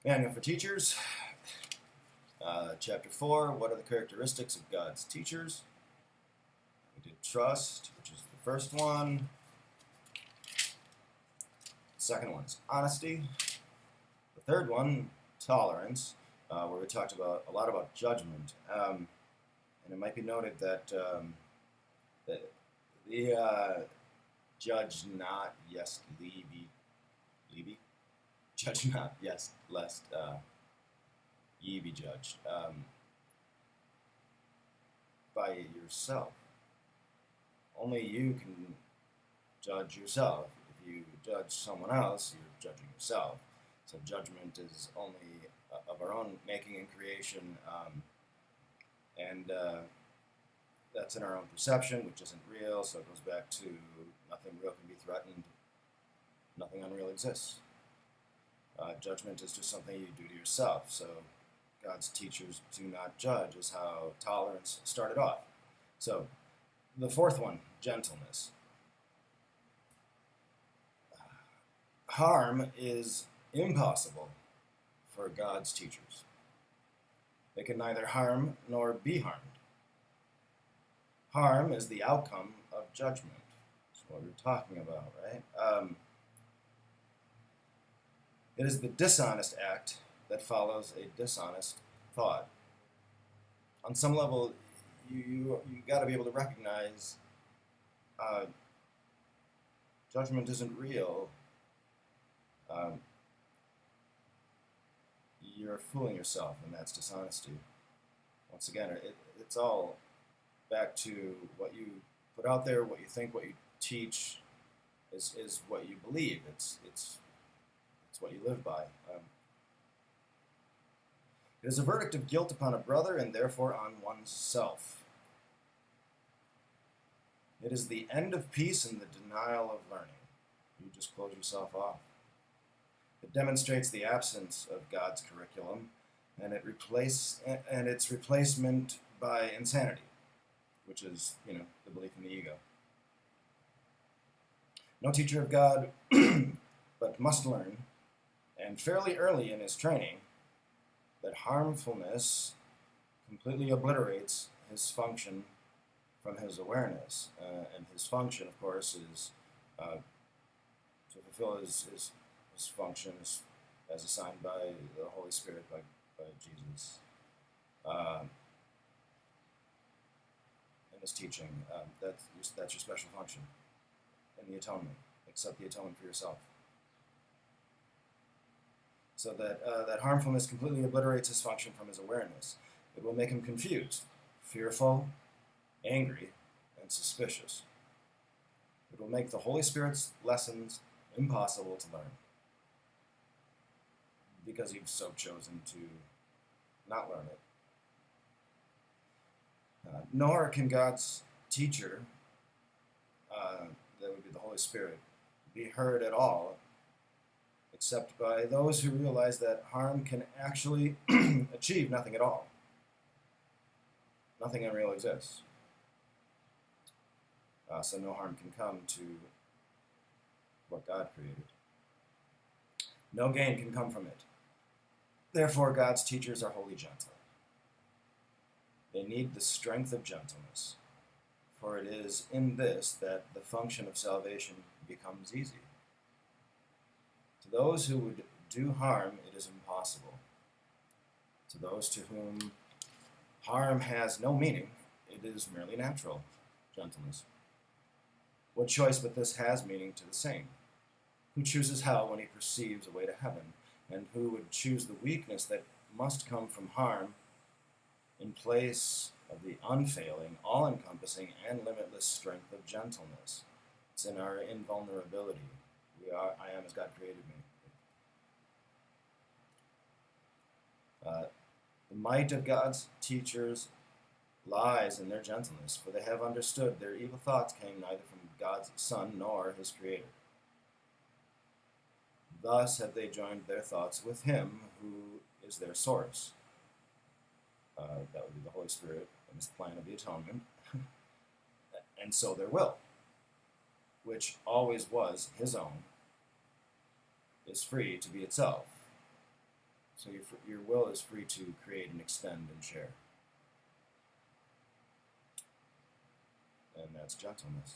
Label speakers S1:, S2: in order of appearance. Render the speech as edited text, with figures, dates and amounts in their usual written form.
S1: Manual for Teachers, Chapter 4, What are the characteristics of God's teachers? We did trust, which is the first one. The second one is honesty. The third one, tolerance, where we talked about a lot about judgment. And it might be noted that the judge not, yes, Levy? Judge not, yes, lest ye be judged by yourself. Only you can judge yourself. If you judge someone else, you're judging yourself. So judgment is only of our own making and creation, and that's in our own perception, which isn't real. So it goes back to nothing real can be threatened, nothing unreal exists. Judgment is just something you do to yourself. So God's teachers do not judge is how tolerance started off. So the fourth one, gentleness. Harm is impossible for God's teachers. They can neither harm nor be harmed. Harm is the outcome of judgment. That's what we're talking about, right? It is the dishonest act that follows a dishonest thought. On some level, you got to be able to recognize judgment isn't real. You're fooling yourself, and that's dishonesty. Once again, it's all back to what you put out there, what you think, what you teach is what you believe. It's what you live by. It is a verdict of guilt upon a brother and therefore on oneself. It is the end of peace and the denial of learning. You just close yourself off. It demonstrates the absence of God's curriculum and its replacement by insanity, which is, the belief in the ego. No teacher of God but must learn, and fairly early in his training, that harmfulness completely obliterates his function from his awareness. And his function, of course, is to fulfill his function as assigned by the Holy Spirit, by Jesus. In his teaching, that's your special function in the atonement. Accept the atonement for yourself. So that harmfulness completely obliterates his function from his awareness. It will make him confused, fearful, angry, and suspicious. It will make the Holy Spirit's lessons impossible to learn because you've so chosen to not learn it. Nor can God's teacher, that would be the Holy Spirit, be heard at all except by those who realize that harm can actually achieve nothing at all. Nothing unreal exists. So no harm can come to what God created. No gain can come from it. Therefore, God's teachers are wholly gentle. They need the strength of gentleness, for it is in this that the function of salvation becomes easy. To those who would do harm, it is impossible. To those to whom harm has no meaning, it is merely natural, gentleness. What choice but this has meaning to the saint? Who chooses hell when he perceives a way to heaven? And who would choose the weakness that must come from harm in place of the unfailing, all-encompassing, and limitless strength of gentleness? It's in our invulnerability. I am as God created me. The might of God's teachers lies in their gentleness, for they have understood their evil thoughts came neither from God's Son nor his Creator. Thus have they joined their thoughts with him who is their source. That would be the Holy Spirit and his plan of the atonement. And so their will, which always was his own, is free to be itself. So your will is free to create and extend and share. And that's gentleness.